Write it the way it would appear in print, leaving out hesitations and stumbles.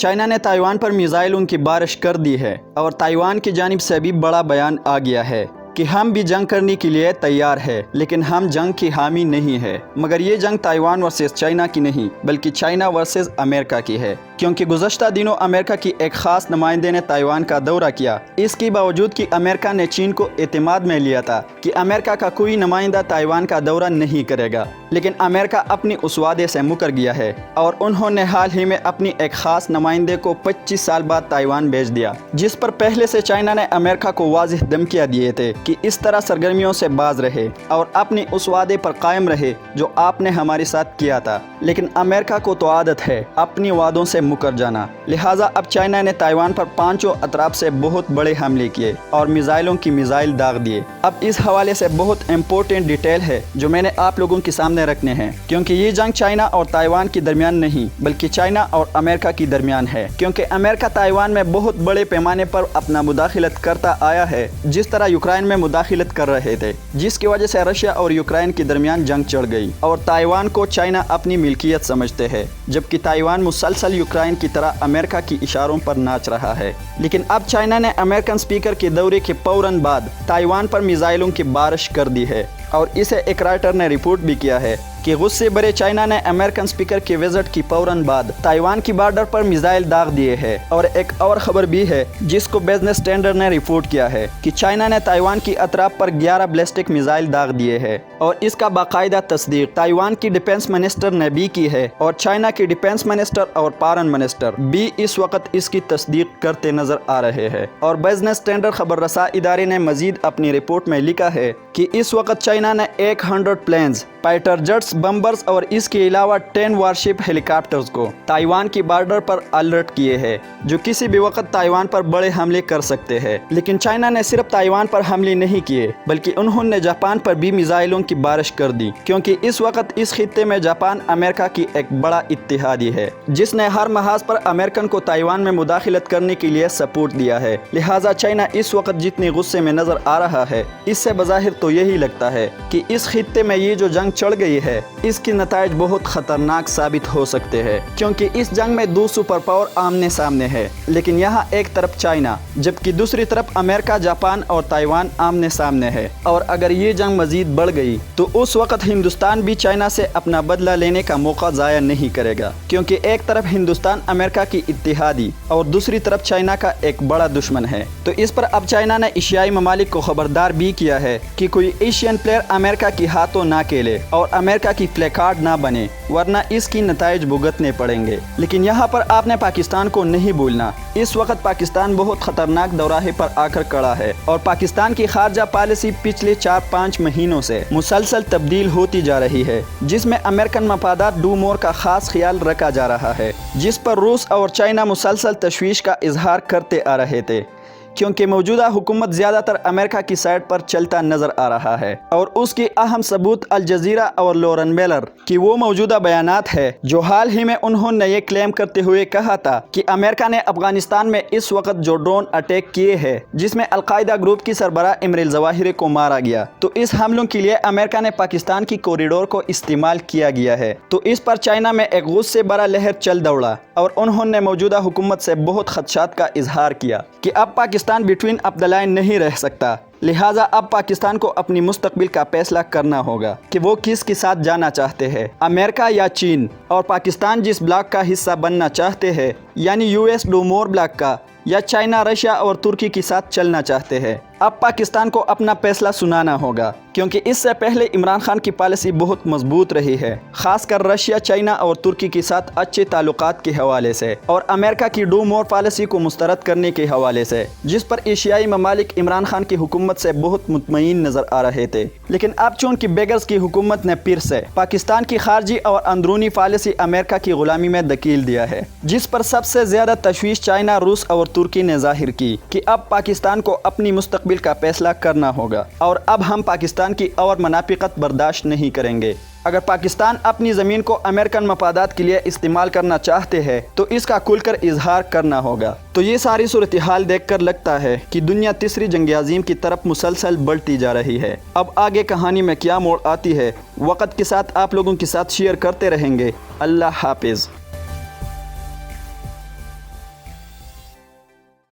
China ने Taiwan पर मिसाइलों की बारिश कर दी है और ताइवान की जानिब से भी बड़ा बयान आ गया है कि हम भी जंग करने के लिए तैयार है, लेकिन हम जंग की हामी नहीं है। मगर ये जंग ताइवान वर्सेस चाइना की नहीं बल्कि चाइना वर्सेस अमेरिका की है, क्योंकि गुज़श्ता दिनों अमेरिका की एक ख़ास नुमाइंदे ने ताइवान का दौरा किया। इसके बावजूद कि अमेरिका ने चीन को एतमाद में लिया था कि अमेरिका का कोई नुमाइंदा ताइवान का दौरा नहीं करेगा, लेकिन अमेरिका अपनी उस वादे से मुकर गया है और उन्होंने हाल ही में अपनी एक ख़ास नुमाइंदे को 25 साल बाद ताइवान भेज दिया, जिस पर पहले से चाइना ने अमेरिका को वाज़िह धमकियाँ दिए थे कि इस तरह सरगर्मियों से बाज रहे और अपनी उस वादे पर कायम रहे जो आपने हमारे साथ किया था। लेकिन अमेरिका को तो आदत है अपनी वादों से मुकर जाना, लिहाजा अब चाइना ने ताइवान पर पांचों अतराफ से बहुत बड़े हमले किए और मिसाइलों की मिसाइल दाग दिए। अब इस हवाले से बहुत इम्पोर्टेंट डिटेल है जो मैंने आप लोगों के सामने रखने हैं, क्योंकि ये जंग चाइना और ताइवान के दरमियान नहीं बल्कि चाइना और अमेरिका के दरमियान है। क्योंकि अमेरिका ताइवान में बहुत बड़े पैमाने पर अपना मुदाखिलत करता आया है, जिस तरह यूक्रेन में मुदाखिलत कर रहे थे, जिसकी वजह से रशिया और यूक्रेन के दरमियान जंग चढ़ गई और ताइवान को चाइना अपनी मिल्कियत समझते हैं, जबकि ताइवान मुसलसल यूक्रेन की तरह अमेरिका की इशारों पर नाच रहा है। लेकिन अब चाइना ने अमेरिकन स्पीकर के दौरे के फौरन बाद ताइवान पर मिसाइलों की बारिश कर दी है और इसे एक राइटर ने रिपोर्ट भी किया है कि गुस्से भरे चाइना ने अमेरिकन स्पीकर के विजिट की फौरन बाद ताइवान की बॉर्डर पर मिसाइल दाग दिए हैं। और एक और खबर भी है जिसको बिजनेस स्टैंडर्ड ने रिपोर्ट किया है कि चाइना ने ताइवान की अतराफ पर 11 बैलिस्टिक मिसाइल दाग दिए हैं और इसका बाकायदा तस्दीक ताइवान की डिफेंस मिनिस्टर ने भी की है और चाइना की डिफेंस मिनिस्टर और फॉरेन मिनिस्टर भी इस वक्त इसकी तस्दीक करते नजर आ रहे हैं। और बिजनेस स्टैंडर्ड खबर रसा इदारे ने मजीद अपनी रिपोर्ट में लिखा है कि इस वक्त चाइना ने 100 प्लेन्स, फाइटर जेट्स, बम्बर्स और इसके अलावा 10 वारशिप हेलीकॉप्टर्स को ताइवान की बॉर्डर पर अलर्ट किए हैं, जो किसी भी वक्त ताइवान पर बड़े हमले कर सकते हैं। लेकिन चाइना ने सिर्फ ताइवान पर हमले नहीं किए बल्कि उन्होंने जापान पर भी मिसाइलों की बारिश कर दी, क्योंकि इस वक्त इस खित्ते में जापान अमेरिका की एक बड़ा इत्तेहादी है जिसने हर महाज पर अमेरिकन को ताइवान में मुदाखिलत करने के लिए सपोर्ट दिया है। लिहाजा चाइना इस वक्त जितने गुस्से में नजर आ रहा है, इससे बज़ाहिर तो यही लगता है कि इस खित्ते में ये जो जंग चढ़ गई है इसके नताइज बहुत खतरनाक साबित हो सकते हैं, क्योंकि इस जंग में दो सुपर पावर आमने सामने है। लेकिन यहाँ एक तरफ चाइना जबकि दूसरी तरफ अमेरिका, जापान और ताइवान आमने सामने है। और अगर ये जंग मजीद बढ़ गई तो उस वक्त हिंदुस्तान भी चाइना से अपना बदला लेने का मौका ज़ाया नहीं करेगा, क्योंकि एक तरफ हिंदुस्तान अमेरिका की इत्तेहादी और दूसरी तरफ चाइना का एक बड़ा दुश्मन है। तो इस पर अब चाइना ने एशियाई ममालिक को खबरदार भी किया है कि कोई एशियन प्लेयर अमेरिका की हाथों ना खेले और अमेरिका की प्लेकार्ड ना बने, वरना इसकी नताइज भुगतने पड़ेंगे। लेकिन यहाँ पर आपने पाकिस्तान को नहीं भूलना। इस वक्त पाकिस्तान बहुत खतरनाक दौराहे पर आकर खड़ा है और पाकिस्तान की खारजा पॉलिसी पिछले 4-5 महीनों से मुसलसल तब्दील होती जा रही है, जिसमें अमेरिकन मफादात डू मोर का खास ख्याल रखा जा रहा है, जिस पर रूस और चाइना मुसलसल तशवीश का इजहार करते आ रहे थे, क्योंकि मौजूदा हुकूमत ज़्यादातर अमेरिका की साइड पर चलता नज़र आ रहा है। और उसकी अहम सबूत अल जजीरा और लॉरेन मेलर की वो मौजूदा बयानात है जो हाल ही में उन्होंने ये क्लेम करते हुए कहा था कि अमेरिका ने अफगानिस्तान में इस वक्त जो ड्रोन अटैक किए हैं जिसमें अलकायदा ग्रुप की सरबराह इमरान जवाहिरी को मारा गया, तो इस हमलों के लिए अमेरिका ने पाकिस्तान की कॉरिडोर को इस्तेमाल किया गया है। तो इस पर चाइना में एक गुस्से भरा लहर चल दौड़ा और उन्होंने मौजूदा हुकूमत से बहुत खदशात का इजहार किया कि अब Pakistan between up the line नहीं रह सकता। लिहाजा अब पाकिस्तान को अपनी मुस्तकबिल का फैसला करना होगा कि वो किसके साथ जाना चाहते हैं, अमेरिका या चीन। और पाकिस्तान जिस ब्लॉक का हिस्सा बनना चाहते हैं, यानी यूएस डू मोर ब्लॉक का, या चाइना, रशिया और तुर्की के साथ चलना चाहते हैं, अब पाकिस्तान को अपना फैसला सुनाना होगा, क्योंकि इससे पहले इमरान खान की पॉलिसी बहुत मजबूत रही है, खासकर रशिया, चाइना और तुर्की के साथ अच्छे ताल्लुकात के हवाले से और अमेरिका की डू मोर पॉलिसी को मुस्तरद करने के हवाले से, जिस पर एशियाई ममालिक इमरान खान की हुकूमत से बहुत मुतमईन नजर आ रहे थे। लेकिन अब चूंकि बेगर्स की हुकूमत ने फिर से पाकिस्तान की खारजी और अंदरूनी पॉलिसी अमेरिका की गुलामी में धकेल दिया है, जिस पर सबसे ज्यादा तशवीश चाइना, रूस और तुर्की ने जाहिर की कि अब पाकिस्तान को अपनी मुस्तकबिल का फैसला करना होगा और अब हम पाकिस्तान की और मुनाफिकत बर्दाश्त नहीं करेंगे। अगर पाकिस्तान अपनी ज़मीन को अमेरिकन मफादात के लिए इस्तेमाल करना चाहते हैं तो इसका खुलकर इजहार करना होगा। तो ये सारी सूरत हाल देखकर लगता है कि दुनिया तीसरी जंग अज़ीम की तरफ मुसलसल बढ़ती जा रही है। अब आगे कहानी में क्या मोड़ आती है, वक्त के साथ आप लोगों के साथ शेयर करते रहेंगे। अल्लाह हाफिज़।